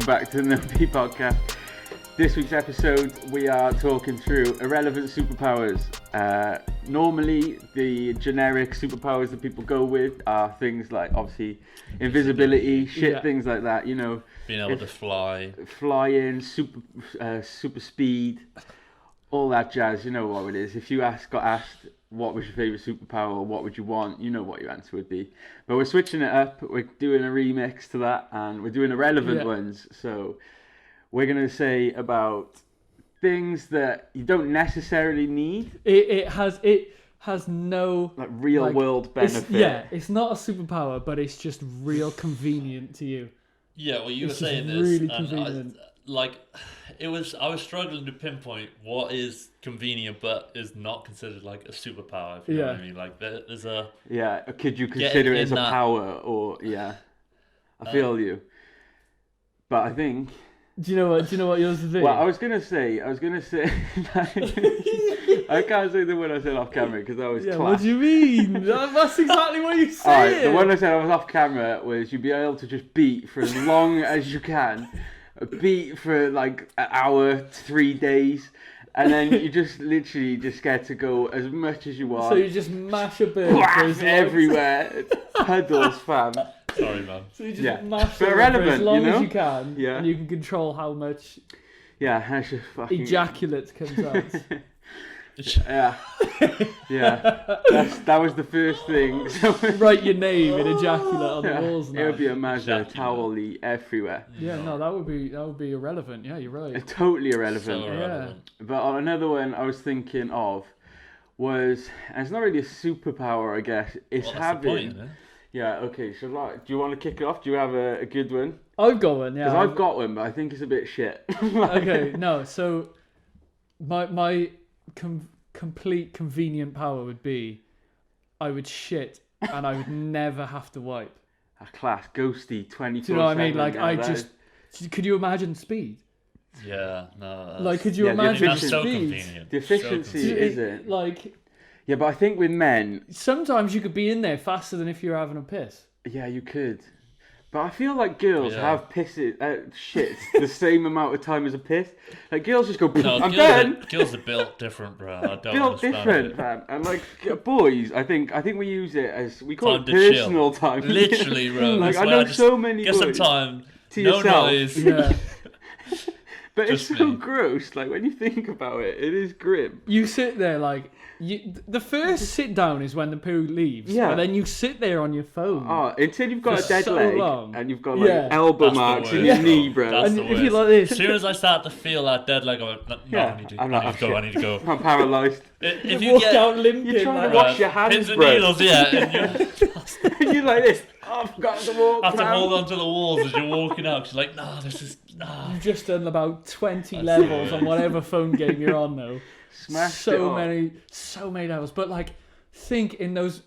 welcome back to the Nibble podcast. This week's episode, we are talking through irrelevant superpowers. Normally, the generic superpowers that people go with are things like, obviously, invisibility, things like that, you know. Being able to fly. Flying, super speed, all that jazz, you know what it is. If you got asked, what was your favourite superpower or what would you want, you know what your answer would be. But we're switching it up, we're doing a remix to that, and we're doing irrelevant ones. So we're going to say about things that you don't necessarily need. It has no like real world benefit. It's not a superpower, but it's just real convenient to you. Yeah, well, you were saying this, really and convenient. I was struggling to pinpoint what is convenient but is not considered like a superpower. If you know what I mean, like there's a Could you consider it as a power or I feel you, but I think. Do you know what yours would be? Well, I was gonna say. I can't say the one I said off camera because that was class. What do you mean? That's exactly what you said. Alright, the one I said I was off camera was you'd be able to just beat for as long as you can, beat for like an hour, 3 days, and then you just literally just get to go as much as you want. So you just mash a bird everywhere, puddles, fam. Sorry, man. So you just mash it for as long as you can, and you can control how much ejaculate comes out. That was the first thing. Write your name in ejaculate on the walls now. It would be a Mazda towel-y everywhere. That would be irrelevant. Yeah, you're right. Totally irrelevant. So irrelevant. But on another one I was thinking of was, and it's not really a superpower, I guess. It's having. That's the point, isn't it? Yeah, okay, so do you want to kick it off? Do you have a good one? I've got one, yeah. Because I've got one, but I think it's a bit shit. Okay, no, so my complete convenient power would be I would shit and I would never have to wipe. A class, ghosty, 24/7. Do you know what I mean? Like, could you imagine speed? Yeah, no. Like, could you imagine that's speed? so convenient. The efficiency, is it? Like... Yeah, but I think with men... Sometimes you could be in there faster than if you were having a piss. Yeah, you could. But I feel like girls have shits the same amount of time as a piss. Like, girls just go, I'm done. Girls are built different, bro. I don't built understand different, it. fam. And like, boys, I think we use it as, we call time it personal time. Literally, bro. Like, I know so many get boys. some time. To no yourself. noise. Yeah. But it's so gross. Like, when you think about it, it is grim. You sit there like... the first sit down is when the poo leaves, but then you sit there on your phone. Oh, until you've got a dead leg and you've got elbow marks in your knee, bro. That's and the if worst. you're like this, as soon as I start to feel that dead leg, I'm like, I need to go. I'm paralysed. If you walk out limping, you're trying like, to wash your hands, pins and bro. needles, and and you're like this. Oh, I've got to walk. have to hold on to the walls as you're walking out. She's like, You've just done about 20 levels on whatever phone game you're on, though. So many levels. But like, think in those,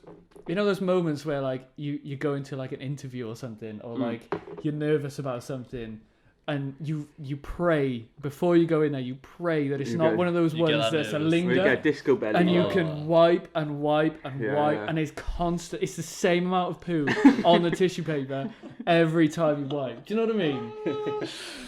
those moments where like you go into like an interview or something, or like you're nervous about something, and you pray before you go in there. You pray that it's not one of those ones that's a linger. You get disco belly. And you can wipe and wipe and wipe, and it's constant. It's the same amount of poo on the tissue paper every time you wipe. Do you know what I mean?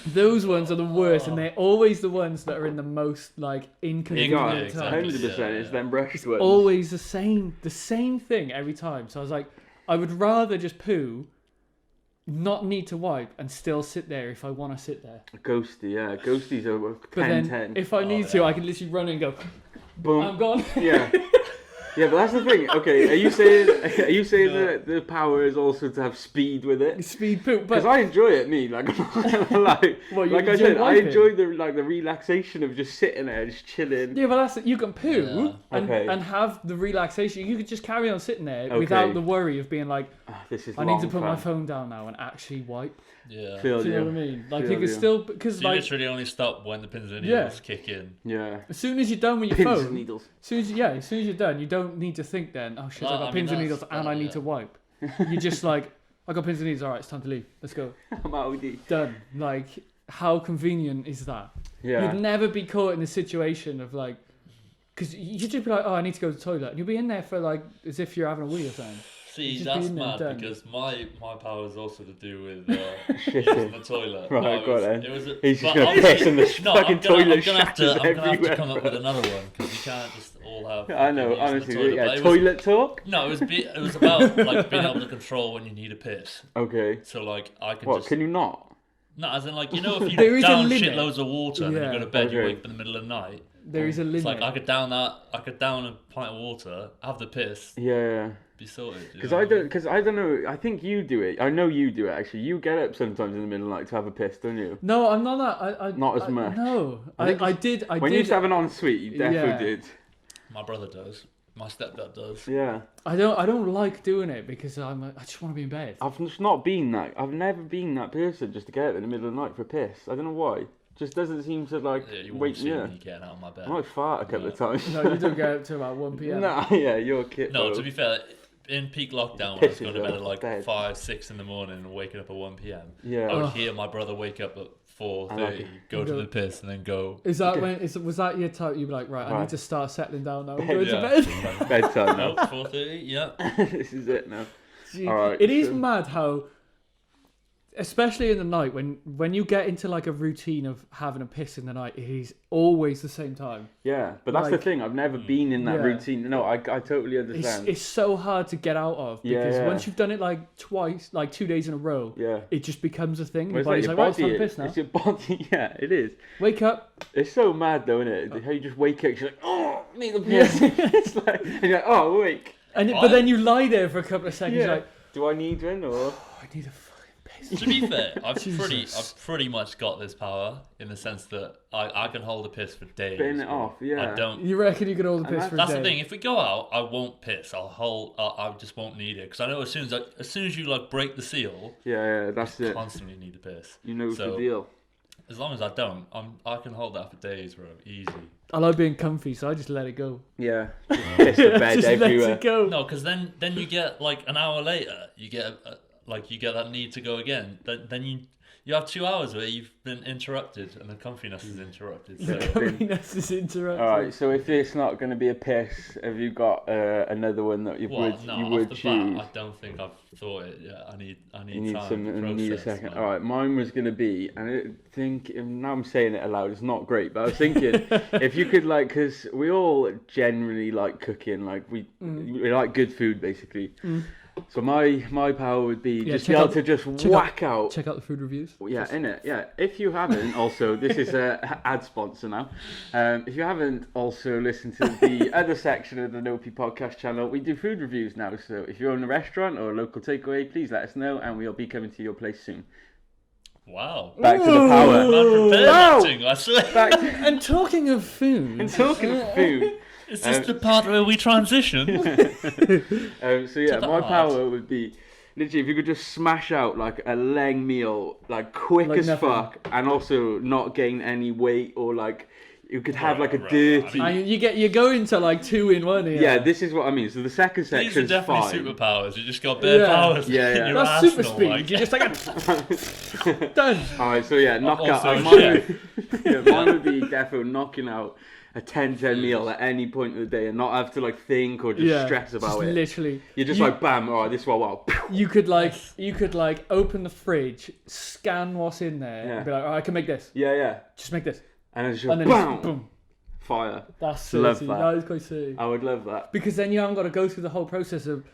Those ones are the worst, and they're always the ones that are in the most like inconvenient times. 100%. It's them brushed ones. Always the same thing every time. So I was like, I would rather just poo, not need to wipe, and still sit there if I want to sit there. Ghosty, yeah. Ghosties are 10-10. But then if I need to, I can literally run and go, boom, I'm gone. Yeah. Yeah, but that's the thing. Okay, are you saying that the power is also to have speed with it? Speed poop, because I enjoy it. Like I said, I enjoy the relaxation of just sitting there, just chilling. Yeah, but that's it. You can poo and have the relaxation. You could just carry on sitting there without the worry of being like, I need to put my phone down now and actually wipe. Yeah. Do you know what I mean? Like you could still, because you literally only stop when the pins and needles kick in. Yeah. As soon as you're done with your pins phone, and needles. As soon as you're done, you don't need to think then. Oh shit, I got pins and needles and I need to wipe. You're just like, I got pins and needles. All right, it's time to leave. Let's go. I'm out. Done. Like, how convenient is that? Yeah. You'd never be caught in the situation of like, because you'd just be like, oh, I need to go to the toilet, and you'll be in there for like as if you're having a wee or something. See, Just that's being there, mad done. because my power is also to do with using Shitting. the toilet. Right, No, got it. it was a, He's just but gonna obviously- piss in the no, fucking toilet I'm gonna shatters have to everywhere, come up bro. with another one because we can't just all have. I know, fucking using honestly, the toilet. yeah. But it was- Toilet talk. No, it was about like being able to control when you need a piss. Okay. So like I can What? just Can you not? no, as in like you know if you There is a down limit. shitloads of water and then you Yeah. go to bed, you Okay. wake up in the middle of the night. There is a limit. It's like I could down a pint of water, have the piss, Yeah. be sorted. Because I don't know. I think you do it. I know you do it actually. You get up sometimes in the middle of the night to have a piss, don't you? No, I'm not that. I Not as much. No, I think I did. When you used to have an ensuite, you definitely Yeah. did. My brother does. My stepdad does. Yeah. I don't like doing it because I just want to be in bed. I've just not been that. I've never been that person just to get up in the middle of the night for a piss. I don't know why. Just doesn't seem to like Yeah, you won't wake see me me up. getting out of my bed. I might fart a couple of times. No, you don't get up till about 1 p.m. Nah, yeah, you're a kid. No, though. to be fair, in peak lockdown, when I was Pisses going to bed off at like bed. 5, 6 in the morning and waking up at 1 p.m. Yeah. I would Ugh. hear my brother wake up at 4:30, like go to Go- the piss, and then go. Is that was that your type? You'd be like, right, I Right. need to start settling down now. and Bed, Go to yeah. bed. Bedtime No, now. 4:30. Yeah. This is it now. Gee, Alright, it is so- mad how, especially in the night, when you get into like a routine of having a piss in the night, it is always the same time. Yeah, but that's the Like- thing. I've never been in that Yeah. routine. No, I totally understand. It's so hard to get out of because Yeah. once you've done it like twice, like 2 days in a row, Yeah. it just becomes a thing. Well, Your it's body's like like, your right, it's time body. to piss now. It's your body. Yeah, it is. Wake up. It's so mad though, isn't it? How you just wake up, you're like, oh, I need a piss. it's like, and you're like, oh, awake. But then you lie there for a couple of seconds, Yeah. like, Do I need one or? oh, I need a fucking piss. To be fair, I've Jesus. pretty much got this power in the sense that I can hold a piss for days. Spin it off, yeah. I don't. You reckon you could hold the And piss for a That's day? the thing. If we go out, I won't piss. I just won't need it because I know as soon as you like break the seal, Yeah, that's it. constantly need to piss. You know So- the deal. As long as I don't, I can hold that for days, bro. Easy. I like being comfy, so I just let it go. Yeah, just piss the bed just let everywhere. it go. No, because then you get like an hour later, you get you get that need to go again. Then you have 2 hours where you've been interrupted and the comfiness is interrupted. So. Comfiness is interrupted. All right, so if it's not going to be a piss, have you got another one that you Well, would no, you off would the choose? bat, I don't think I've thought it yet. I need You need time some. to You process. need a second. man. All right, mine was going to be, and I think now I'm saying it aloud. It's not great, but I was thinking if you could like, because we all generally like cooking, like we like good food basically. So my power would be Yeah, just check be able out- to just check whack out. Check out the food reviews. Yeah, innit? Yeah. If you haven't, also, this is a ad sponsor now. If you haven't also listened to the other section of the Nopi podcast channel, we do food reviews now. So if you own a restaurant or a local takeaway, please let us know and we'll be coming to your place soon. Wow. Back to the I'm power. unprepared, Wow. acting, I swear. Back to, And talking of food, and talking of food. Is this the part where we transition? So yeah, To the my heart. power would be literally if you could just smash out like a leg meal like quick Like as nothing. fuck and also not gain any weight or like you could have like a Right. dirty. I you go into like 2 in 1 here. Yeah, this is what I mean. So the second These are section's definitely fine. superpowers. You just got bare Yeah. powers. Yeah, in yeah. your That's super arsenal, speed. like. You're just like done. Alright, so yeah, knock out. also Mine, yeah, mine would be definitely knocking out a 10-10 meal at any point of the day and not have to like think or just Yeah, stress about just it. literally. You're just like bam, alright, this is what I'll You could like open the fridge, scan what's in there, Yeah. and be like, oh, I can make this. Yeah, yeah. Just make this, And it's and just then bam, just, boom. fire. That's Love sick. that. That is quite sick. I would love that. Because then you haven't got to go through the whole process of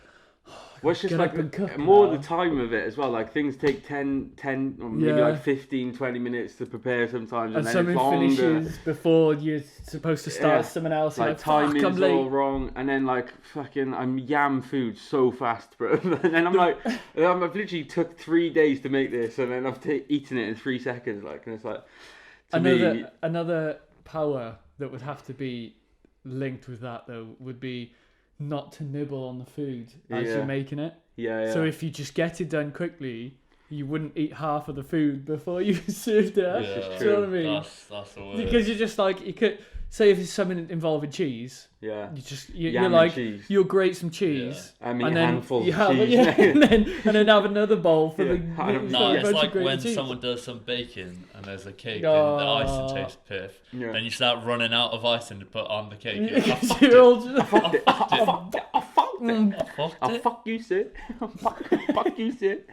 Well, it's just get like up and cook more now. the time of it as well. Like things take 10 or maybe Yeah. like 15, 20 minutes to prepare sometimes, and and then something it's longer. finishes before you're supposed to start Yeah. something else. Like Like fuck, I'm timing's late. all wrong, and then like fucking I'm yam food so fast, bro. And then I'm like, I've literally took 3 days to make this, and then I've eaten it in 3 seconds. Like, and it's like to me, Another power that would have to be linked with that though would be not to nibble on the food as Yeah. you're making it. yeah. So if you just get it done quickly, you wouldn't eat half of the food before you served it. Yeah, Do you know what I mean? that's the word. Because you're just like, you could say if it's something involving cheese, yeah, you're Yam and like, cheese. you'll grate some cheese. I mean, And then handfuls you of have, cheese. yeah, and then have another bowl for Yeah. the. I don't- for No, a it's bunch of like grated when cheese. someone does some baking and there's a cake Oh. and the icing tastes piff. Yeah. Then you start running out of icing to put on the cake. You're all just- I fucked it. I fucked I'll it. fuck you, Sid. fuck you, Sid.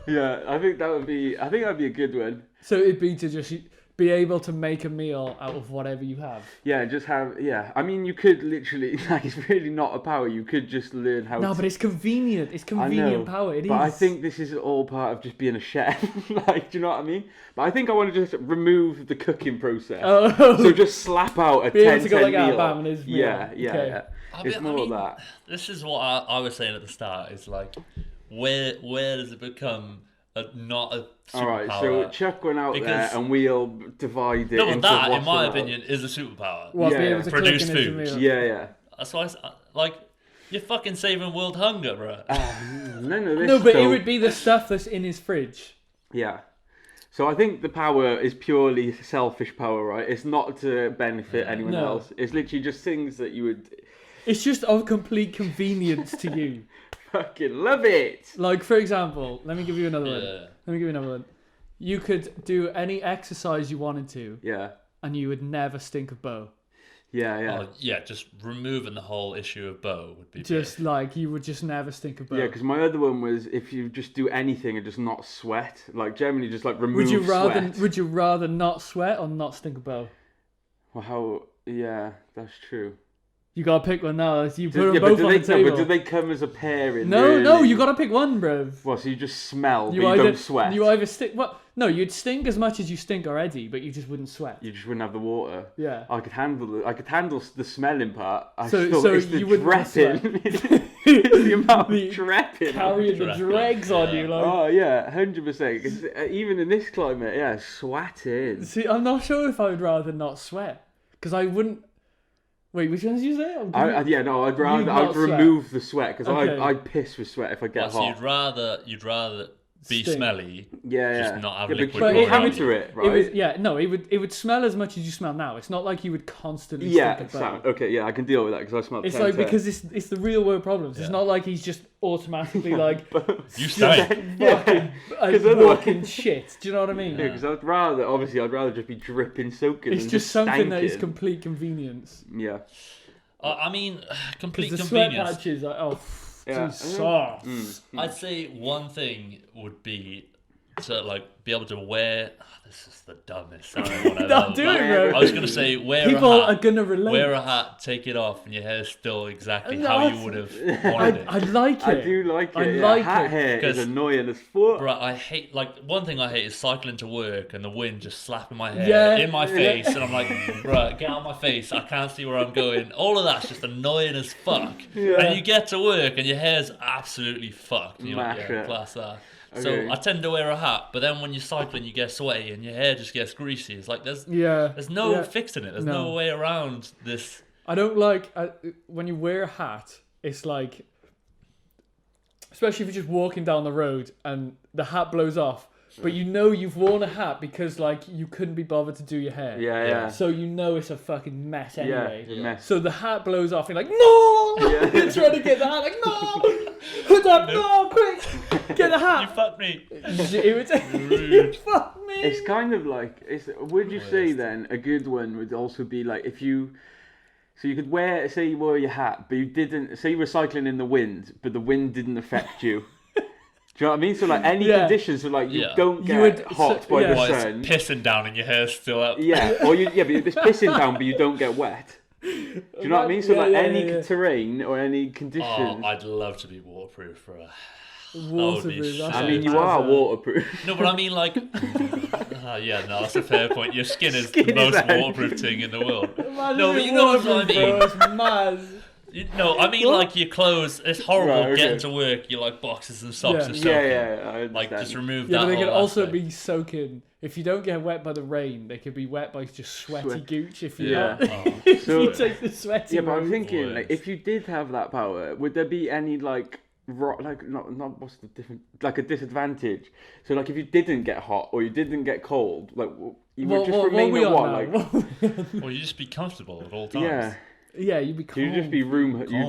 Yeah, I think that'd be a good one. So it'd be to just be able to make a meal out of whatever you have. Yeah, just have. Yeah, I mean, you could literally like it's really not a power. You could just learn how. No, but it's convenient. It's convenient power. It is. But I think this is all part of just being a chef. Like, do you know what I mean? But I think I want to just remove the cooking process. Oh. So just slap out a Be able 10 to go like, meal. bam, and it's meal. Yeah. Okay. It's more that. This is what I was saying at the start. Is like, where does it become not a superpower? All right, so chuck one out there, and we'll divide it. No, but into that, in what's my allowed. opinion, is a superpower. Well, Yeah. be able to Produce click into food. meal. Yeah. That's why, like, you're fucking saving world hunger, bro. No, But it would be the stuff that's in his fridge. Yeah. So I think the power is purely selfish power, right? It's not to benefit anyone No. else. It's literally just things that you would It's just of complete convenience to you. fucking love it. Like, for example, let me give you another one. Yeah. Let me give you another one. You could do any exercise you wanted to, Yeah. and you would never stink of Bo. Yeah. Oh, yeah, just removing the whole issue of Bo would be Just big. like, you would just never stink of Bo. Yeah, because my other one was if you just do anything and just not sweat, like generally just like remove sweat. Would you rather not sweat or not stink of Bo? Well, how? Yeah, that's true. You gotta pick one now. You put Yeah, them but both do on they? the table. But do they come as a pair in? No, you gotta pick one, bruv. Well, so you just smell, but You you either don't sweat. You either stink. Well, no, you'd stink as much as you stink already, but you just wouldn't sweat. You just wouldn't have the water. Yeah. I could handle the smelling part. So it's the you wouldn't sweat. drepping. It's the amount of drepping. Carrying the dregs on you, like. Oh yeah, 100%. Even in this climate, yeah, sweating. See, I'm not sure if I would rather not sweat, because I wouldn't. Wait, which one did you say? I'd rather You'd not I'd sweat. remove the sweat because Okay. I piss with sweat if I get So hot. you'd rather be Stink. smelly, Yeah, just not have but liquid you But can it- counter it, right? it would smell as much as you smell now. It's not like you would constantly Yeah, stink of sound. Bo. Okay, yeah, I can deal with that because I smell. It's 10, like 10. because it's the real world problems. It's Yeah. not like he's just automatically like you stink. fucking otherwise- walking shit. Do you know what I mean? Yeah, because I'd rather just be dripping, soaking. It's than just something that is stanking. complete convenience. Yeah. I mean, complete Because the sweat convenience. patches, like, oh, Yeah. too soft. I'd say one thing would be to like be able to wear. This is the dumbest sounding one I've Don't ever do done. it, bro. I was gonna say wear People a are hat. gonna relate. Wear a hat, take it off, and your hair's still exactly No, how you that's- would have wanted it. I like it. I do like it. I yeah. like Hat it. hair is 'Cause- annoying as fuck. Right, I hate one thing I hate is cycling to work and the wind just slapping my hair Yeah. in my face, and I'm like, right, get out of my face. I can't see where I'm going. All of that's just annoying as fuck. Yeah. And you get to work and your hair's absolutely fucked. And you're like, Mash yeah, it. class that. Okay. So I tend to wear a hat, but then when you're cycling, you get sweaty and your hair just gets greasy. It's like there's no Yeah. fixing it. There's No. no way around this. I don't like when you wear a hat. It's like, especially if you're just walking down the road and the hat blows off, but you know you've worn a hat because like you couldn't be bothered to do your hair. Yeah. So you know it's a fucking mess anyway. Yeah, mess. So the hat blows off. You're like, no! Yeah. You're trying to get the hat. Like, no! Hood up, no! Quick! Get the You hat! fucked me. It would you fuck me! It's kind of like, would you say then a good one would also be like if you, so you could say you wore your hat, but you didn't, say you were cycling in the wind, but the wind didn't affect you. Do you know what I mean? So like any Yeah. conditions, so like you Yeah. don't You get would- hot so- by yeah. the Why sun. it's pissing down and your hair's still up. Yeah, but it's pissing down, but you don't get wet. Do you know what I mean? So Yeah, like yeah, any yeah. terrain or any Oh, conditions. I'd love to be waterproof for a. Waterproof, so that's I it. mean, you That's are it. waterproof. No, but I mean like. Yeah, no, that's a fair point. Your skin is Skin the is most out. waterproof thing in the world. Imagine No, but it you know what I waterproof, mean. bro, it's mad. No, I mean What? like your clothes. It's horrible Right, okay. getting to work. You like boxes and socks Yeah. are soaking. I understand. Like just remove Yeah, that. but they could whole also aspect. be soaking. If you don't get wet by the rain, they could be wet by just sweaty Sweat. gooch. If you Yeah. if So- you take the sweaty Yeah, but I'm road. thinking, like, Worst. if you did have that power, would there be any like not what's the different, like a disadvantage? So like if you didn't get hot or you didn't get cold, like you would just remain we at on what, now? like Well, you just be comfortable at all times. yeah. Yeah, you'd be cold. You'd just be you'd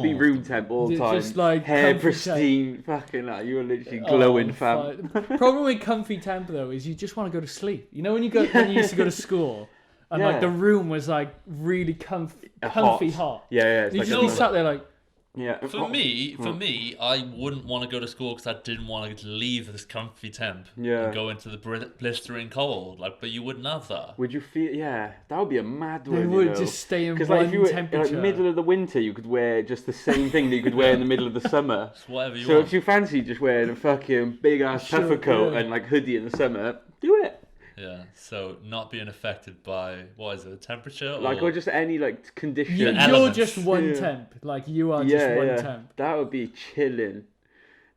be room temp all the Just time. like hair comfy pristine, fucking hell, you were literally glowing, fam. Problem with comfy temp though is you just want to go to sleep. You know when you used to go to school and Yeah. like the room was like really comfy hot. Yeah, it's You like just a be nice- sat there like, Yeah. For me, I wouldn't want to go to school because I didn't want to leave this comfy temp and go into the blistering cold. Like, but you wouldn't have that. Would you feel? Yeah, that would be a mad one. They would just stay in one like, if you were, temperature. like, middle of the winter, you could wear just the same thing that you could wear in the middle of the summer. It's whatever you so want. if you fancy just wearing a fucking big ass puffer coat and like hoodie in the summer, do it. Yeah, so not being affected by, what is it, the temperature? Or just any like condition. You're just one temp. Like, you are just one temp. That would be chilling.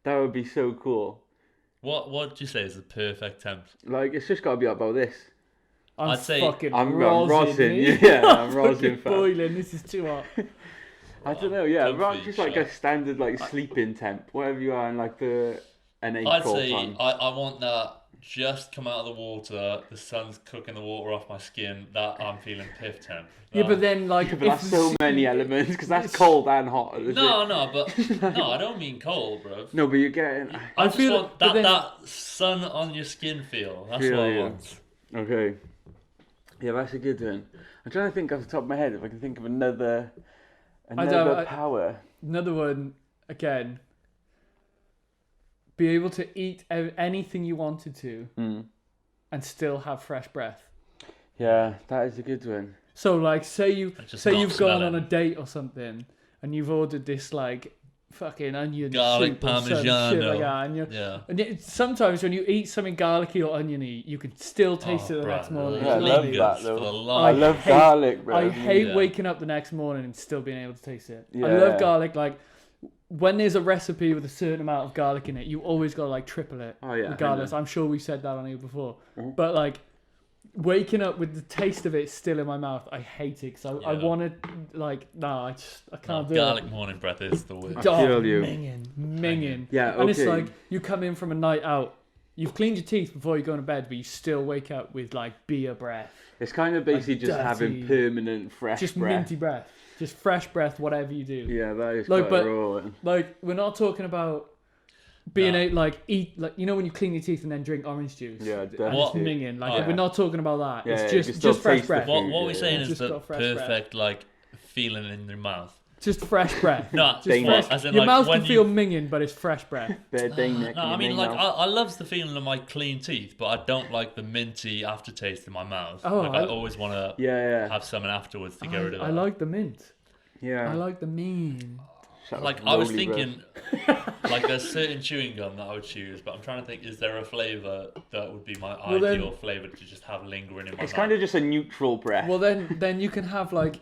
That would be so cool. What would you say is the perfect temp? Like, it's just got to be about this. I'd say I'm rosin. Yeah, I'm rosin. Boiling. This is too hot. I don't know. Yeah, just like a standard like sleeping temp, whatever you are in like an April I'd say time. I want that. Just come out of the water, the sun's cooking the water off my skin, that I'm feeling piff temp. Yeah, but then like... but that's so many elements, because that's cold and hot. No, I don't mean cold, bro. No, but you're getting... I just want that sun on your skin feel. That's what I want. Okay. Yeah, that's a good one. I'm trying to think off the top of my head if I can think of another power. Another one, again... Be able to eat anything you wanted to and still have fresh breath. Yeah, that is a good one. So, like, say you've gone on a date or something and you've ordered this, like, fucking onion garlic soup parmigiano. Or shit like that. And sometimes when you eat something garlicky or oniony, you can still taste it the next morning. Yeah, I love that, though. I love garlic, bro. I hate waking up the next morning and still being able to taste it. Yeah. I love garlic, like... When there's a recipe with a certain amount of garlic in it, you always got to like triple it. Oh yeah. Regardless, I'm sure we said that on here before. But like waking up with the taste of it still in my mouth, I hate it because I want to like I can't do it. Garlic morning breath is the worst. I feel you. Minging. Yeah. Okay. And it's like you come in from a night out, you've cleaned your teeth before you go to bed, but you still wake up with like beer breath. It's kind of basically just having permanent fresh just breath. Minty breath. Just fresh breath, whatever you do. Yeah, that is like, quite raw. Like, we're not talking about being eat, like, you know when you clean your teeth and then drink orange juice? Yeah, definitely. And it's minging. Like, we're not talking about that. It's just fresh breath. What we're saying is the perfect, like, feeling in your mouth. Just fresh breath. No, just fresh. As in, your like, mouth can feel minging, but it's fresh breath. I mean, like, I love the feeling of my clean teeth, but I don't like the minty aftertaste in my mouth. Oh, like, I always want to have something afterwards to get rid of that. I like the mint. Yeah. I like the mint. Like, I was thinking, like, there's certain chewing gum that I would choose, but I'm trying to think, is there a flavour that would be my ideal flavour to just have lingering in my mouth? It's kind of just a neutral breath. Well, then you can have, like,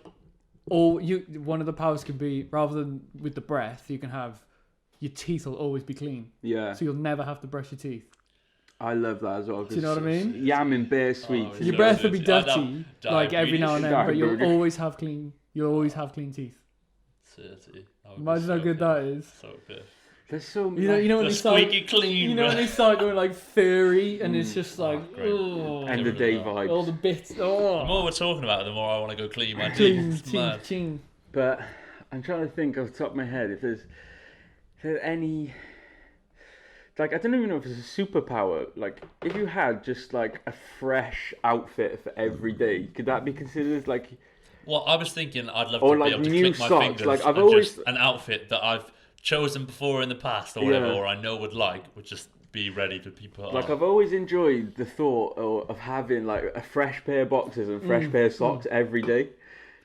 one of the powers can be, rather than with the breath, you can have, your teeth will always be clean. Yeah. So you'll never have to brush your teeth. I love that as well. Do you know what I mean? Yam and bear sweet. Your breath will be dirty, like every now and then, but you'll always have clean teeth. Imagine how good that is. So good. There's so many. You know when they start squeaky clean. You know when they start going like furry, and it's just like end of day vibes. All the bits. The more we're talking about it, the more I want to go clean my teeth. Clean. But I'm trying to think off the top of my head if there's any. Like, I don't even know if it's a superpower. Like, if you had just like a fresh outfit for every day, could that be considered like? Well, I was thinking I'd love or to like be able to new click my socks. fingers Like, I've and always just an outfit that I've chosen before in the past or whatever, or I know would just be ready for people. Like, I've always enjoyed the thought of having like a fresh pair of boxes and fresh pair of socks every day.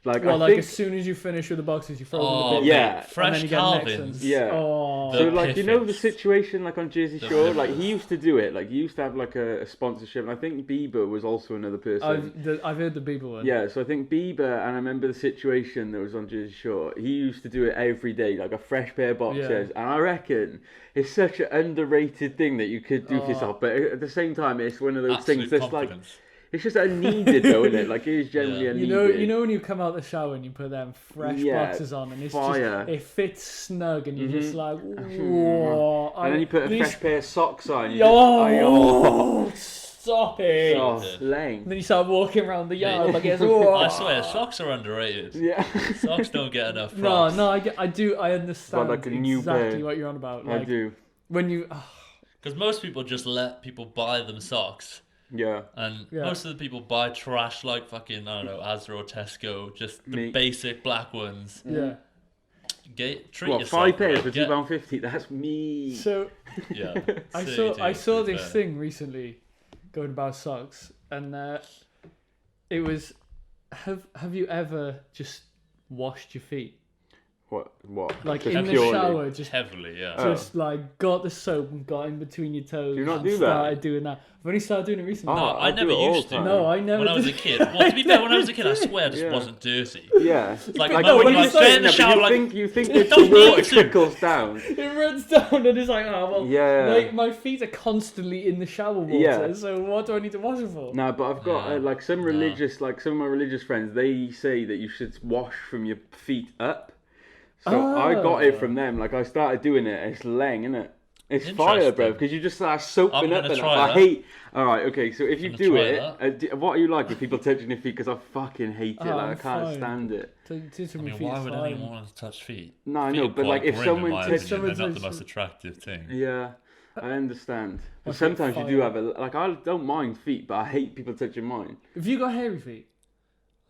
Like, well, I think as soon as you finish with the boxes, you throw them in the bin. Yeah, fresh Calvins. Yeah. Oh, so like, you know the situation like on Jersey Shore, like he used to do it. Like he used to have like a sponsorship, and I think Bieber was also another person. I've heard the Bieber one. Yeah, so I think Bieber, and I remember the situation that was on Jersey Shore. He used to do it every day, like a fresh pair of boxers, and I reckon it's such an underrated thing that you could do for yourself. But at the same time, it's one of those things that's like. It's just unneeded though, isn't it? Like, it is generally unneeded. You know when you come out the shower and you put them fresh boxes on and it's just, it fits snug and you're just like, whoa. And then you put a fresh pair of socks on. Stop it. Lame. And then you start walking around the yard like it's, I swear, socks are underrated. Yeah. Socks don't get enough props. No, I understand like a new exactly what you're on about. Like, I do. When you... Because most people just let people buy them socks. Yeah. And most of the people buy trash like fucking, I don't know, Asda or Tesco, just the basic black ones. Yeah. treat What, yourself. 5 pairs bro. for £2.50? That's me. So Yeah. I saw this thing recently going about socks, and it was, have you ever just washed your feet? What? Like Just in the purely? shower, just Heavily, yeah. just like got the soap and got in between your toes. Do you not and do that? started doing that. I've only started doing it recently. No, I never do it all used the to. time. No, I never. When I was a did. kid. Well, to be fair, when I was a kid, I swear I just Yeah. wasn't dirty. Yeah. Like, No, no, when when you you say stay it, in the No, but shower, you like, think It that don't the water need to. trickles down. It runs down and it's like, oh well. Yeah. My feet are constantly in the shower water, Yeah. so what do I need to wash it for? No, but I've got Yeah. like some religious, like some of my religious friends, they say that you should wash from your feet up. So I got it from them. Like I started doing it. It's leng, isn't it? It's fire, bro. Interesting. Because you just start soaping I'm up. gonna And try I that. hate. All right, okay. So if you I'm do gonna it, what are you like with people touching your feet? Because I fucking hate it. Oh, Like I I'm can't fine. stand it. I mean, why would anyone want to touch feet? No, I Feet know, are but quite like if grim, someone in my touches, opinion, they're not the someone most attractive thing. yeah, I understand. But I sometimes you think do fire. have a like. I don't mind feet, but I hate people touching mine. Have you got hairy feet?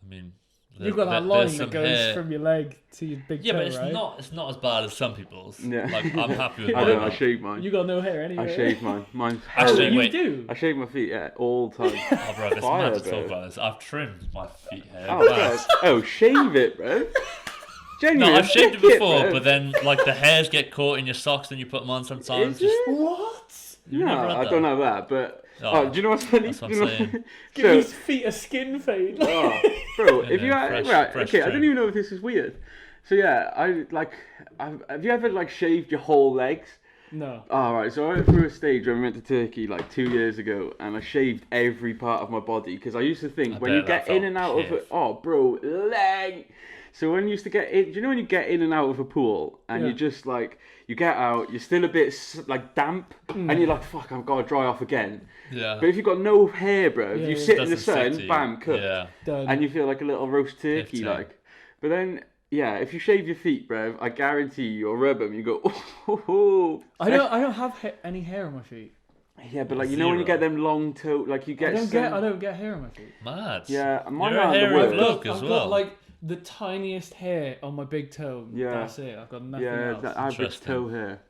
I mean, You've got that there's line some that goes hair. from your leg to your big Yeah, toe, but it's right? not as bad as some people's. Yeah. Like I'm happy with I mine. know. I shave mine. You got no hair anyway. I shave mine. Mine's Actually, horrible. you wait. do. I shave my feet all the time. Oh, bro, it's Fire, mad to bro. talk about this. I've trimmed my feet hair. Oh, Mad. God. Shave it, bro. Genuinely, No, I've shaved it fuck before, bro. but then like the hairs get caught in your socks, and you put them on sometimes. Is Just it? What? You've No, never had I that? don't know that, but Oh, do you know what's funny? that's what Do I'm you know- saying. Give So, his feet a skin fade. oh, bro, if you fresh- right, fresh okay, I trim. don't even know if this is weird. So yeah, have you ever like shaved your whole legs? No. Oh, right, so I went through a stage when we went to Turkey like 2 years ago, and I shaved every part of my body because I used to think I when bet you that get in felt and out of piff. it, oh, bro, leg. So when you used to get in, do you know when you get in and out of a pool and Yeah. you just like you get out, you're still a bit like damp, and you're like, fuck, I've got to dry off again. Yeah. But if you've got no hair, bro, if Yeah, you yeah. sit in the Doesn't stick to sun, you. bam, cooked, Yeah. Done. and you feel like a little roast turkey, 15. like. But then. Yeah, if you shave your feet, bro, I guarantee you'll rub them. You go, oh. I don't have any hair on my feet. Yeah, but like you know when you Zero. get them long toe, like you get. I don't get hair on my feet. Mad. Yeah, mine You're a aren't the hairy worst. bloke as I've well. got like the tiniest hair on my big toe. Yeah. That's it. I've got nothing Yeah, else. that average Interesting. toe hair.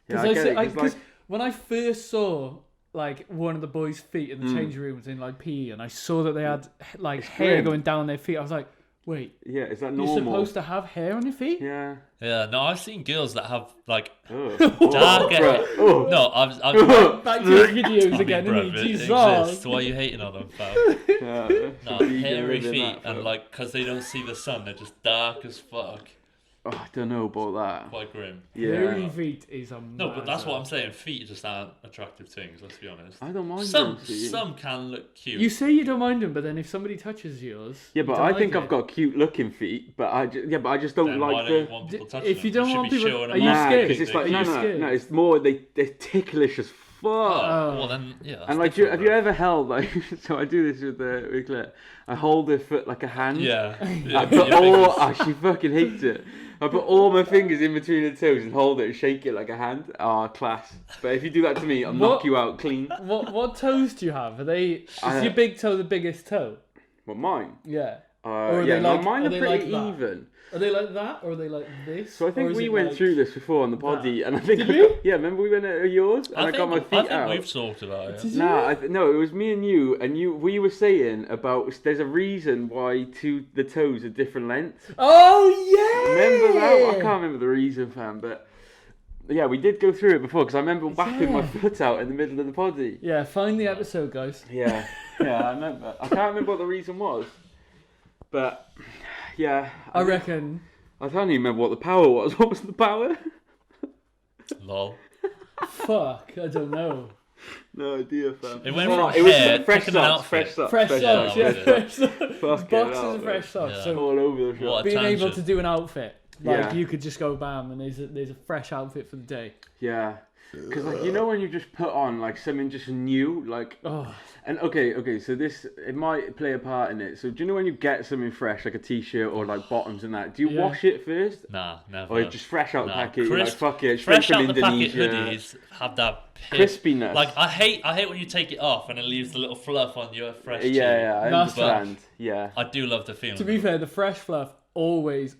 Yeah, Because I get it. 'Cause, because like, when I first saw like one of the boys' feet in the change rooms in like PE, and I saw that they had like It's hair grim. going down their feet, I was like, wait, yeah, is that you're normal? supposed to have hair on your feet? Yeah. Yeah. No, I've seen girls that have like Oh. dark hair. Right. Oh. No, I've Back to his videos I mean, again, bruv, isn't it he? Jesus. exists. Why are you hating on them, fam? Yeah, No, so you can hairy live in feet, that, and bro. like, because they don't see the sun, they're just dark as fuck. Oh, I don't know about that. Quite grim. Hairy Yeah. feet is a No, but that's what I'm saying. Feet just aren't attractive things, let's be honest. I don't mind Some them, see. some can look cute. You say you don't mind them, but then if somebody touches yours, Yeah, you but don't I like think it. I've got cute looking feet, but I just don't Then why like don't you the. want people D- touching if them? you don't should want be people- showing are them you off. Nah, scared? because it's like Are you no, scared? it's more they're ticklish as fuck. Oh. Well then, yeah. that's And like, different, have you bro. ever held like? So I do this with Claire. I hold her foot like a hand. Yeah. I yeah put your all. fingers. She fucking hates it. I put all my fingers in between her toes and hold it and shake it like a hand. Ah, class. But if you do that to me, I'll knock What? you out clean. What toes do you have? Are they? Is I- your big toe the biggest toe? Well, mine. Yeah. Or are Yeah, they no, like- mine are are they pretty like that? even. Are they like that, or are they like this? So I Or think is we it went like- through this before on the poddy, and I think Did I we? got, yeah. Remember we went at yours, and I, got my feet I think out. we've talked about it. Did Nah, you? no, it was me and you, we were saying about there's a reason why the toes are different lengths. Oh yeah. Remember that? I can't remember the reason, fam, but yeah, we did go through it before because I remember whapping my Yeah. foot out in the middle of the poddy. Yeah, find the episode, guys. Yeah, yeah, I remember. I can't remember what the reason was, but yeah, I reckon. I can't even remember what the power was. What was the power? Lol. Fuck, I don't know. No idea, fam. It went Oh, from it was hair, fresh picking an socks, outfit. fresh socks, Fresh socks, yeah, was it. fresh socks. Fucking Boxes hell, and fresh socks. Yeah. So all over the shop. What a being able tangent. to do an outfit, like Yeah. you could just go bam, and there's a fresh outfit for the day. Yeah, because like you know when you just put on like something just new, like Oh, and okay, so this it might play a part in it. So do you know when you get something fresh, like a t-shirt or like bottoms and that, do you Yeah. wash it first, Nah, never. or you just fresh out the Nah, packet? You're like crisp- fuck it, straight Fresh from out the packet Indonesia. hoodies have that piss. Crispiness. Like I hate when you take it off and it leaves the little fluff on your fresh cheek. Yeah, I That's understand. Yeah, I do love the feeling. to be fair, the fresh fluff always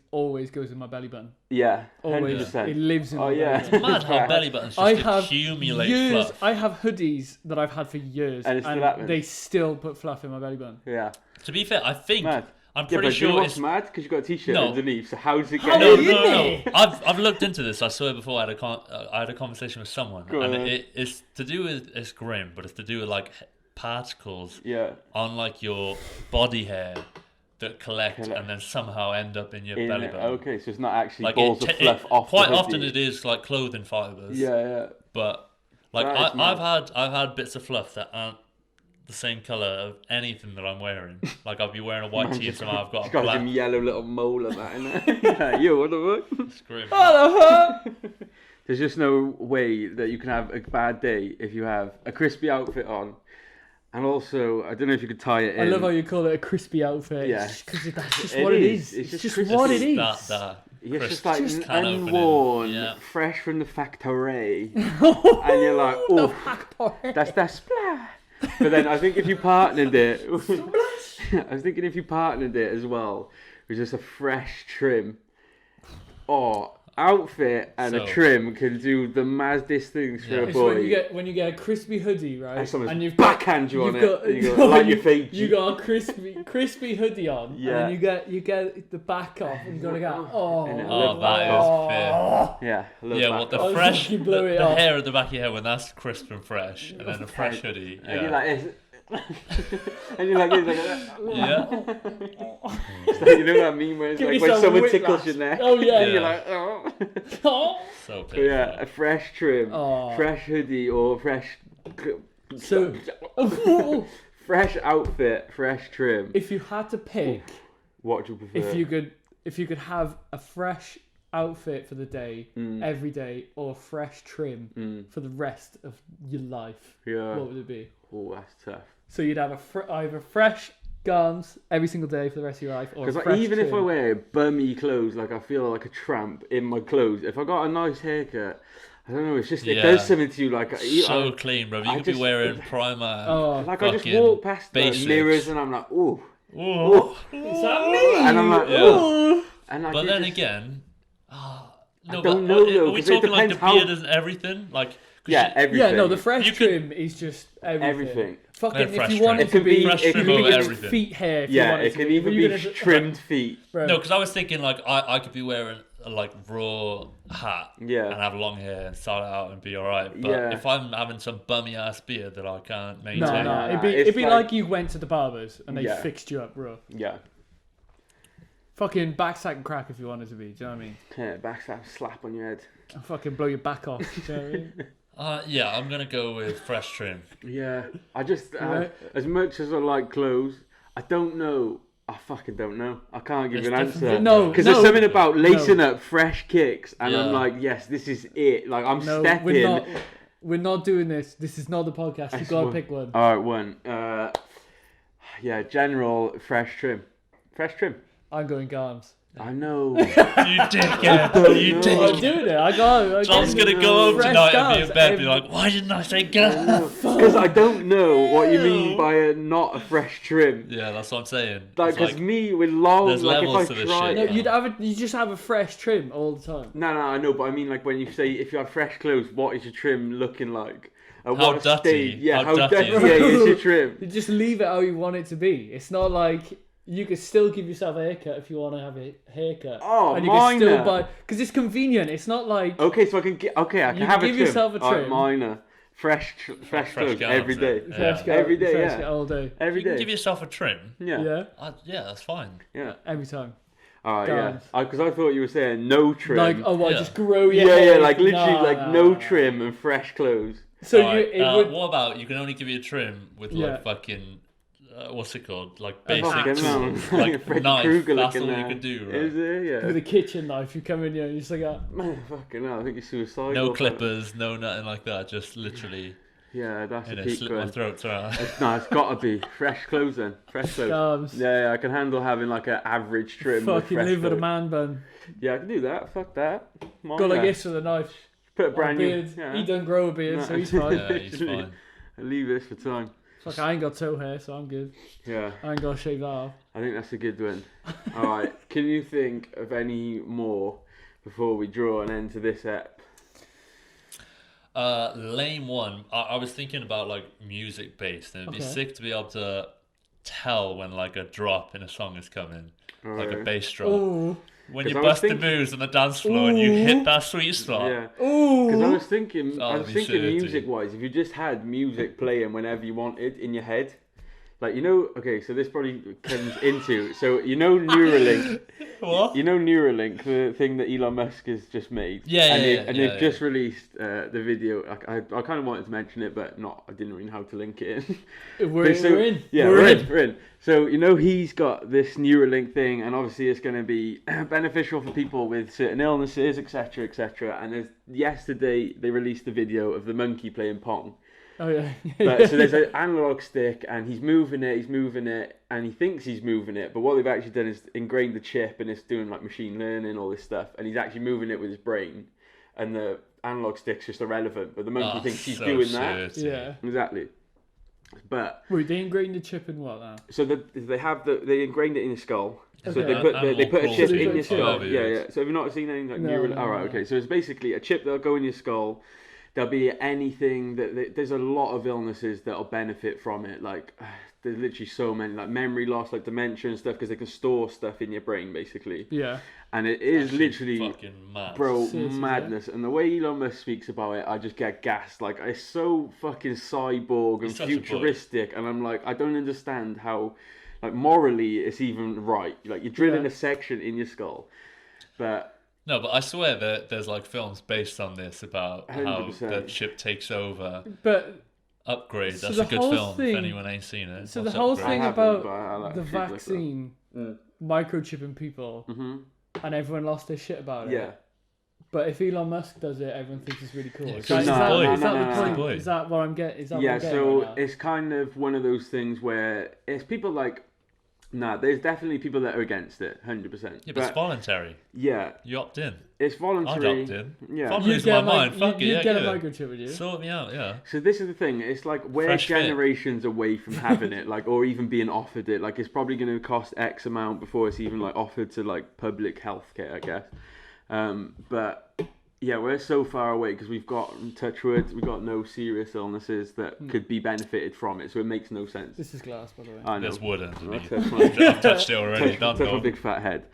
goes in my belly button. Yeah, Always. 100%. It lives in Oh my yeah. belly button. Mad how belly buttons I just have accumulate years. fluff. I have hoodies that I've had for years, And it still happens. they still put fluff in my belly button. Yeah. To be fair, I think Mad. I'm Yeah, pretty but do you know sure what's it's mad? Because you've got a t-shirt No. underneath, so how's it How getting? are no, you? no. I've looked into this. I swear before I had a conversation with someone, Go and on. it's to do with it's grim, but it's to do with like particles Yeah. on like your body hair that collect and then somehow end up in your belly button. Okay, so it's not actually Like balls of fluff off quite the often hoodie. it is like clothing fibers. Yeah. But like That is I've had bits of fluff that aren't the same color of anything that I'm wearing. Like I'll be wearing a white tee and somehow I've got a It's got black. some yellow little mole of that in there. Yeah, yo, what the fuck? It's grim. There's just no way that you can have a bad day if you have a crispy outfit on. And also, I don't know if you could tie it in. I love how you call it a crispy outfit. Yeah. Because that's just It what it is. is. It's It's just just what it is. That It's crisp just like can opening. unworn, Yeah. fresh from the factory. And you're like, oh, that's that splash. But then I think if you partnered it, I was thinking if you partnered it as well with just a fresh trim, outfit and a trim can do the maddest things for a It's boy. when you get a crispy hoodie, right? And someone's you've backhand you on you've it. And you go, like your fake. You got a crispy hoodie on, Yeah. and then you get the back off, and you gotta go. Oh, that is fair. Yeah, I love Yeah, that. what the Oh, fresh, you blew it the off. hair at the back of your head when that's crisp and fresh, and then a fresh hoodie. And you're Yeah, like this. And you're like this, like yeah. it's like, you know that meme where it's Give like when yourself someone whiplash. tickles your neck. Oh, yeah. And you're Yeah. like, oh. Oh. So But painful. yeah, a fresh trim, Oh. fresh hoodie or fresh, So, fresh outfit, fresh trim. if you had to pick, What do you prefer? if you could have a fresh outfit for the day every day, or a fresh trim for the rest of your life, Yeah. what would it be? Oh, that's tough. So you'd have either fresh garms every single day for the rest of your life, or a Because fresh even if I trim. wear bummy clothes, like I feel like a tramp in my clothes. If I got a nice haircut, I don't know. It's just it Yeah. does something to you. Like So clean, bro. You I could just- be wearing primer. Oh, like I just fucking walk past the basics. mirrors and I'm like, ooh, Ooh. is that me? and I'm like, Yeah. ooh, and like, But it then just- again, no, don't but know, are though, we 'cause it talking like the depends how- beard and everything? Like, 'cause yeah, you- everything. Yeah, no, the fresh You could- trim is just everything. Everything. Fucking, Yeah, if fresh you want trim. it to It can be- be, it it can can be be everything. feet hair. If you Yeah, want it to can be. even But you're be gonna- trimmed feet. Bro, No, because I was thinking like I could be wearing a like raw hat Yeah. and have long hair and style it out and be alright. But Yeah. if I'm having some bummy ass beard that I can't no, maintain, no, no, it'd be it's it'd be like- like you went to the barbers and they Yeah. fixed you up, bro. Yeah. Fucking backsack and crack if you wanted to be. Do you know what I mean? Yeah, backstab slap on your head. I'll fucking blow your back off. Do you know what I mean? yeah, I'm gonna go with fresh trim. Yeah, I just Right. as much as I like clothes, I don't know. I fucking don't know. I can't give It's you an different. answer. No, because no, there's something about lacing up fresh kicks, and I'm Yeah. like, yes, this is it. Like I'm No, stepping. we're not doing this. This is not the podcast. You gotta one. pick one. All right, one. Yeah, general fresh trim. Fresh trim. I'm going garms. I know. You dickhead! You I'm dick! doing it. I got. John's gonna go home Fresh tonight and be guns, in bed and be every- like, why didn't I say gun? Because I don't know what you mean by a not a fresh trim. Yeah, that's what I'm saying. Like, It's because me with long, there's like levels if to I this try. shit. No, you just have a fresh trim all the time. No, I know, but I mean, like when you say if you have fresh clothes, what is your trim looking like? At How what dirty? stage? Yeah, How how dirty dirty is is your trim? You just leave it how you want it to be. It's not like you could still give yourself a haircut if you want to have a haircut. Oh, and you can still minor. buy because it's convenient. It's not like Okay, so I can get. Okay, I can You have can a give trim. yourself a Alright, trim. minor, fresh clothes garments, every day. yeah. fresh guy, Every day, fresh yeah. guy all day. Every You can day. give yourself a trim. Yeah. Yeah, that's fine. Every time. Alright, Garms. yeah. Because I thought you were saying no trim. Like what? Yeah. Just grow your yeah, hair. like literally, Nah, like nah, no nah. trim and fresh clothes. So Alright, it would. what about you can only give you a trim with Yeah. like fucking what's it called? Like A basic fucking tools, man. like Freddy knife. Krueger That's looking all you there. can do, right? Is it? Yeah. With a kitchen knife, you come in here and you're just like, Man, fucking hell, I think you're suicidal. No fella. clippers, no nothing like that. Just literally, Yeah, that's you a know, peak slit my one. throat. Sorry. No, it's gotta be fresh clothes then. Fresh clothes. Garms. Yeah, I can handle having like an average trim. with Fucking fresh live with a clothes. man bun. Yeah, I can do that. Fuck that. Mine Go like that. this with a knife. Put a Or a brand new. beard. Yeah. He doesn't grow a beard, No. so he's fine. Yeah, he's fine. I leave this for time. Fuck, I ain't got toe hair, so I'm good. Yeah, I ain't gotta shave that off. I think that's a good one. All right, can you think of any more before we draw an end to this ep? Lame one. I was thinking about like music based, and it'd be Okay. sick to be able to tell when like a drop in a song is coming, like a Alright. bass drop. Ooh. When 'Cause you I was bust the thinking- moves on the dance floor and you Ooh. hit that sweet spot. Yeah. Because I Ooh. was thinking, That'd be dirty. music-wise, if you just had music playing whenever you wanted in your head, like, you know, okay, so this probably comes into, so you know Neurolink, What? you know Neurolink, the thing that Elon Musk has just made, Yeah, and, yeah, and yeah, they've just released the video. I kind of wanted to mention it, but I didn't really know how to link it in. We're in. Yeah, We're in. we're in. So, you know, he's got this Neuralink thing, and obviously it's going to be beneficial for people with certain illnesses, etc., etc. And yesterday they released a video of the monkey playing Pong. Oh yeah. But, so there's an analog stick, and he's moving it, and he thinks he's moving it. But what they've actually done is ingrained the chip, and it's doing like machine learning, all this stuff. And he's actually moving it with his brain, and the analog stick's just irrelevant. But the monkey thinks he's so doing that. dirty. Yeah. Exactly. But Wait, they ingrained the chip in what now? so they ingrained it in your skull. So Okay. they put a Animal chip cruelty. in your skull. Oh, Yeah, yeah. yeah. So have you not seen anything like No, neural? no, All right, no. okay. So it's basically a chip that'll go in your skull. There'll be anything there's a lot of illnesses that'll benefit from it. Like there's literally so many, like memory loss, like dementia and stuff, because they can store stuff in your brain basically. Yeah. And it is Actually literally, fucking mad. bro, Seriously, madness. And the way Elon Musk speaks about it, I just get gassed. Like, it's so fucking cyborg and He's such a boy. futuristic, and I'm like, I don't understand how, like, morally it's even right. Like, you're drilling Yeah. a section in your skull, but No, but I swear that there's like films based on this about how 100%. the chip takes over. But Upgrade. So That's the a good whole film. thing- if anyone ain't seen it. so watch the whole Upgrade. thing I haven't, about but I like the shit like that. vaccine Mm. microchipping people, Mm-hmm. and everyone lost their shit about it. Yeah. But if Elon Musk does it, everyone thinks it's really cool. Yeah, Is because that, he's is the that, boy. is that No, the no, point? no. Is that what I'm getting? Is that Yeah, what I'm getting so right now? it's kind of one of those things where it's people like, nah, there's definitely people that are against it, 100%. Yeah, but it's voluntary. yeah, You opt in. it's I'd voluntary. opt in. Yeah. If I'm You'd losing get my a mind, fuck it, you'd yeah, get a give it. microchip, would you? Sort me out, yeah. So this is the thing. It's like we're Fresh fit. generations away from having it, like, or even being offered it. Like, it's probably going to cost X amount before it's even like offered to like public healthcare, I guess. But yeah, we're so far away because we've got, touch wood, we've got no serious illnesses that could be benefited from it. So it makes no sense. This is glass, by the way. I know. There's wood underneath. That's my- I've touched it already. touch Don't my go. big fat head.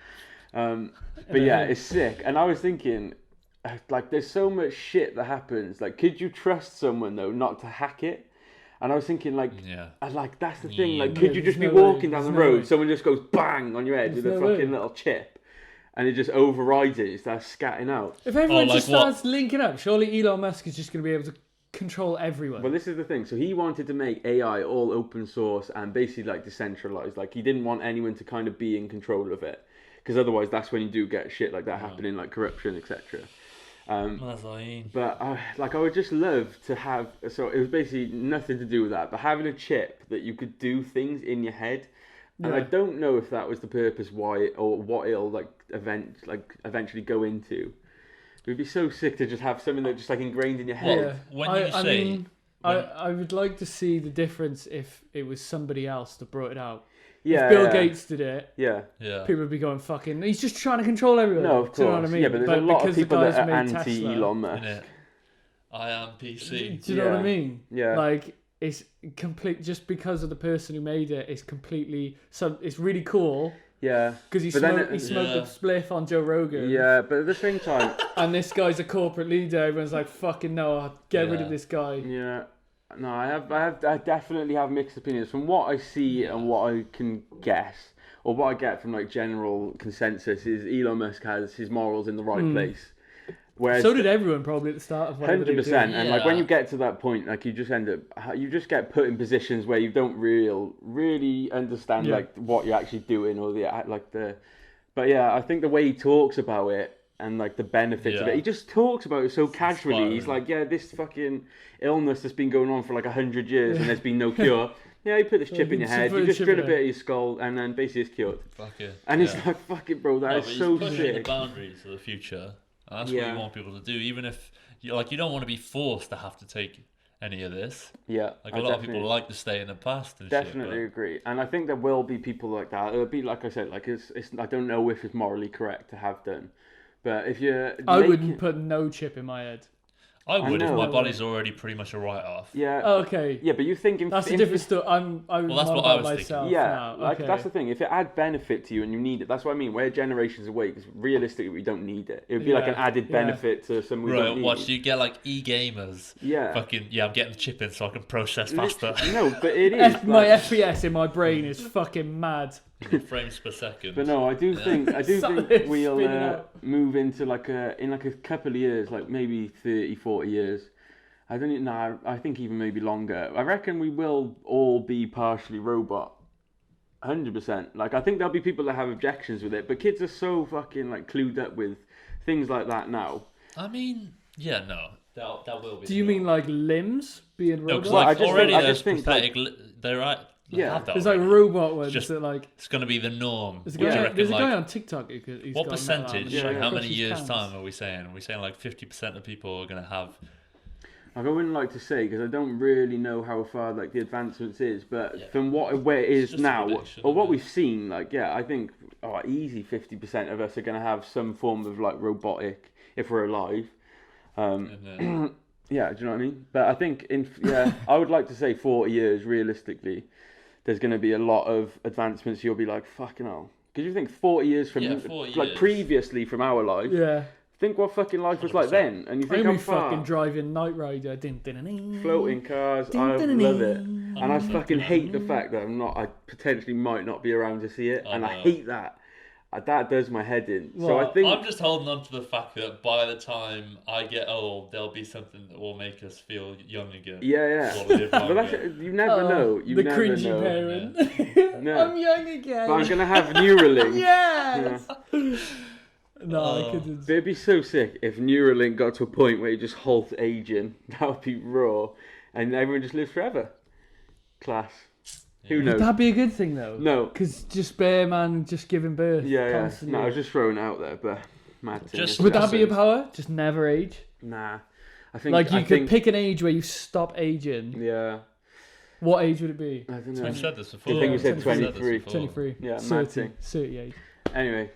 But yeah, it's sick. And I was thinking, like, there's so much shit that happens. Like, could you trust someone though not to hack it? And I was thinking, like, Yeah. like that's the thing. Like, Yeah, could you just be there's no way. walking down the There's no road, way. someone just goes bang on your head There's with a no way. fucking little chip, and it just overrides it. It starts scatting out. If everyone like just what? starts linking up, surely Elon Musk is just going to be able to control everyone. But this is the thing. So he wanted to make AI all open source and basically like decentralized. Like, he didn't want anyone to kind of be in control of it, because otherwise that's when you do get shit like that happening, like corruption, etc. Mazarin. But I would just love to have. So it was basically nothing to do with that, but having a chip that you could do things in your head. And I Yeah. don't know if that was the purpose why or what it'll eventually go into. It would be so sick to just have something that just like ingrained in your head. yeah. when I, you I say- mean, I would like to see the difference if it was somebody else that brought it out. Yeah, If Bill yeah, Gates did it, Yeah. Yeah. people would be going, fucking, he's just trying to control everyone. No, of Do you know course. what I mean? Yeah, but there's a lot of because the people that guys are made anti Tesla, Elon Musk. Innit? I am PC. Do you know what Yeah. I mean? Yeah. Like, it's complete, just because of the person who made it, it's completely, so it's really cool, Yeah. because he But then smoked, it- he smoked Yeah. a spliff on Joe Rogan. Yeah, but at the same time, And this guy's a corporate leader. Everyone's like, fucking no, get rid Yeah. of this guy. yeah. No, I definitely have mixed opinions from what I see and what I can guess, or what I get from like general consensus is Elon Musk has his morals in the right place. Whereas So did everyone probably at the start of whatever they were 100%, doing. and like when Yeah. you get to that point, like you just get put in positions where you don't really understand Yeah. like what you're actually doing or but yeah, I think the way he talks about it and like the benefits of Yeah. it, he just talks about it so casually. inspiring. He's like, yeah, this fucking illness that's been going on for like 100 years and there's been no cure. Yeah, you put this chip in your Just head, put you a just chip drill a in bit it. of your skull, and then basically it's cured. Fuck it. And it's Yeah. like, fuck it, bro, that No, is but so he's pushing the sick. boundaries of the future. And that's Yeah. what you want people to do. Even if you don't want to be forced to have to take any of this. Yeah, Like I a lot of definitely- people like to stay in the past and Definitely shit. agree, and I think there will be people like that. It'll be like I said, like it's I don't know if it's morally correct to have done, But if you're... I wouldn't put no chip in my head. I would if know. my body's already pretty much a write-off. Yeah. Oh, okay. Yeah, but you think... That's a different story. Well, that's what I was myself thinking. Yeah, now. like Okay. that's the thing. If it had benefit to you and you need it, that's what I mean. We're generations away because realistically we don't need it. It would be like an added benefit to some we don't Right, need. watch you get like e-gamers. Yeah. Fucking, I'm getting the chip in so I can process faster. No, but it is. My like- FPS in my brain is fucking mad. Frames per second. But no, I do think Something we'll spinning out. move into in a couple of years, like maybe 30, 40 years. I don't even know. I think even maybe longer. I reckon we will all be partially robot. 100%. Like I think there'll be people that have objections with it, but kids are so fucking like clued up with things like that now. I mean, yeah, no, that will be. Do you mean like limbs being No, robots? because Well, I like just already think- I there's just think, pathetic. They're right. Yeah. have that There's like already. robot ones Just- that like. It's going to be the norm. There's a Do you guy, reckon, there's a like, guy on TikTok who's what got percentage? Yeah, Like, yeah. how many Across his years' pants. time are we saying? Are we saying like 50% of people are going to have? Like, I wouldn't like to say because I don't really know how far like the advancements is, but Yeah. from where it is just a now prediction, or what isn't it? we've seen, like I think easy 50% of us are going to have some form of like robotic if we're alive. And, Yeah, do you know what I mean? But I think I would like to say 40 years realistically. There's going to be a lot of advancements. You'll be like fucking hell. Because you think 40 years from 40 like years. previously from our life. Yeah. Think what fucking life was like 100%. then, and you I think mean, how we far. fucking driving Night Rider. Din, din, din, din. Floating cars, Din, I din, din, love it. din. And I fucking hate the fact that I potentially might not be around to see it, I and I know. hate that. That does my head in. So Well, I think I'm just holding on to the fact that by the time I get old, there'll be something that will make us feel young again. yeah. Or live But that's longer. you never know. You the never cringy know. parent. No. I'm young again. But I'm gonna have Neurolink. Yes. Yeah. No, I Oh. couldn't. But it'd be so sick if Neuralink got to a point where you just halt aging. That would be raw, and everyone just lives forever. Class. Who Yeah. knows? Would that be a good thing though? No. Because just bare man just giving birth. Yeah. Constantly. No, I was just throwing it out there, but mad thing. Just- Would that be a power? Just never age. Nah. I think. Like you I could think, pick an age where you stop aging. Yeah. What age would it be? I don't know. We've said this before. I think we said We've said this 23. before. 23. Yeah, mad 30, thing. 38. Anyway,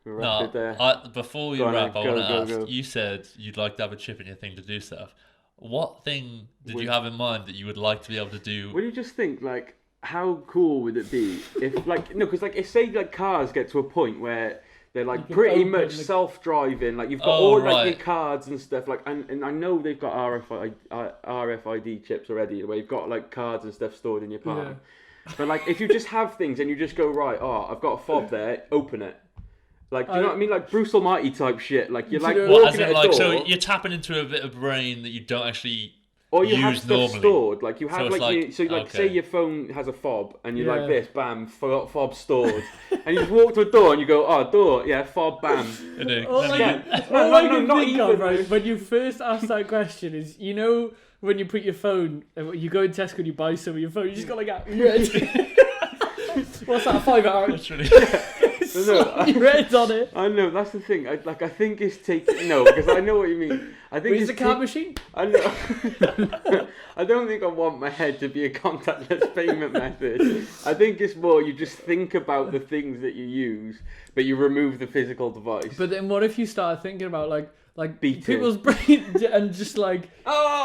we're wrapped it No, there. before we Go on, wrap, I go, want to go, ask. go. You said you'd like to have a chip in your thing to do stuff. What thing did Would- you have in mind that you would like to be able to do? What do you just think? Like, how cool would it be if, like, no, because like, if say like cars get to a point where they're like can pretty open much the- self-driving, like you've got Oh, all like right. your cards and stuff, like, and I know they've got RFID chips already, where you've got like cards and stuff stored in your palm. But like, if you just have things and you just go right, I've got a fob there, open it. Like, do you know what I mean? Like Bruce Almighty type shit. Like you're like you know- What, walking as in, at a like, door, so you're tapping into a bit of brain that you don't actually or you have use stuff normally. stored. Like you So have it's like, like- say okay. your phone has a fob and you're like Yeah. this, bam, fob stored, and you just walk to a door and you go, door, yeah, fob, bam. You know, All then I you- can, No, all no, I no, can not think of, even. right, when you first asked that question is, you know, when you put your phone, you go in Tesco and you buy some of your phone, you just got like a red. What's that, 5 hour? literally. Red on it. I know that's the thing. I think it's taking because I know what you mean. I think Is it's it a card machine? I know. I don't think I want my head to be a contactless payment method. I think it's more you just think about the things that you use, but you remove the physical device. But then what if you start thinking about like Beating. people's brain and just like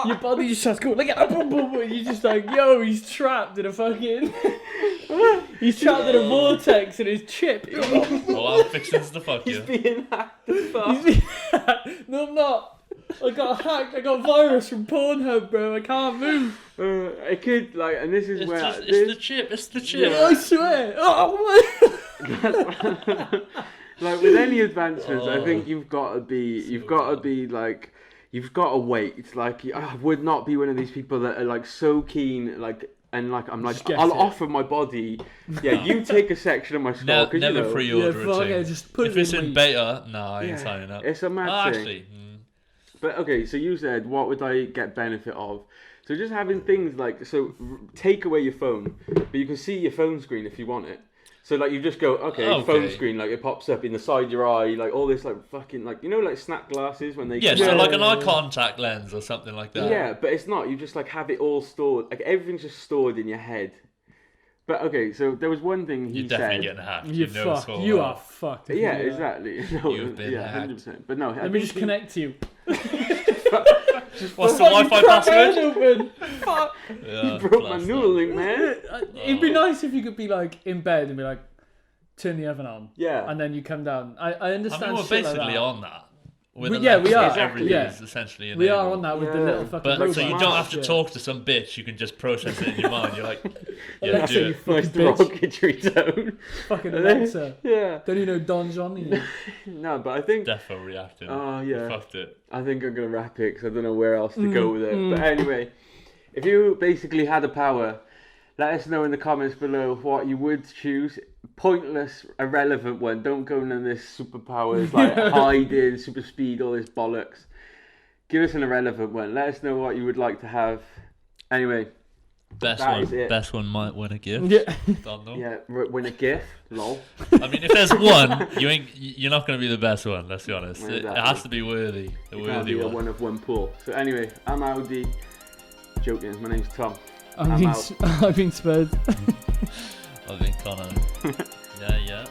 your body just starts going like boom, boom, boom. You're just like, yo, he's trapped in a fucking he's trapped in a vortex in his chip. Well, I'm fixing to fuck He's you. being hacked as fuck. No, I'm not. I got hacked. I got virus from Pornhub, bro. I can't move. I could and this is It's where just, it's the chip. It's the chip. I swear. Oh, like with any advancements, I Oh. think you've got to be like, you've got to wait. It's like I would not be one of these people that are like so keen, like, and like I'm like Just get I'll it. offer my body. Yeah, you take a section of my skull No, because never you know, yeah, pre-order fuck a it. thing. Just put If it it's in in my... beta, nah, I ain't Yeah, signing up. it's a mad Oh, thing. actually, But okay, so you said what would I get benefit of? So just having things like take away your phone, but you can see your phone screen if you want it. So like you just go Okay. phone screen, like it pops up in the side of your eye, like all this like fucking like like snap glasses when they yeah, come so out. like an eye contact lens or something like that. Yeah, but it's not. You just like have it all stored. Like everything's just stored in your head. But okay, so there was one thing he You're definitely said. getting hacked. You're You know it's fucked. all You right. are fucked. Yeah, exactly. No, You've been yeah, hacked. 100%. But no, Let me just connect to you. What's the Wi-Fi password? Open. Fuck. Yeah, You broke my blast Neurolink, man. It'd be nice if you could be like in bed and be like, turn the oven on. Yeah. And then you come down. I I understand. mean, we're shit like basically that. on that. With Yeah, we are. Alexa, everything Yeah. is essentially We enabled. are on that with the Yeah. little fucking But robot. so you don't have to Yeah. talk to some bitch. You can just process it in your mind. You're like, yeah, Alexa, do you it. fucking Nice bitch. derogatory tone. Fucking Alexa. Yeah. Don't you know Don Johnny? No, but I think Defo reacting. Oh, yeah. Fucked it. I'm gonna wrap it because I don't know where else to go with it. But anyway, if you basically had a power, let us know in the comments below what you would choose. Pointless, irrelevant one. Don't go none of this superpowers like hiding, super speed, all this bollocks. Give us an irrelevant one. Let us know what you would like to have. Anyway, Best That is one. it. Best one might win a gift. Yeah. Don't know. yeah, win a gift. Lol. I mean, if there's one, you're not going to be the best one. Let's be honest. It Exactly. has to be worthy. The You can't worthy be a one. one of one pool. So anyway, I'm Audi. Joking. My name's Tom. I've been spurred. I've been Connor. Yeah.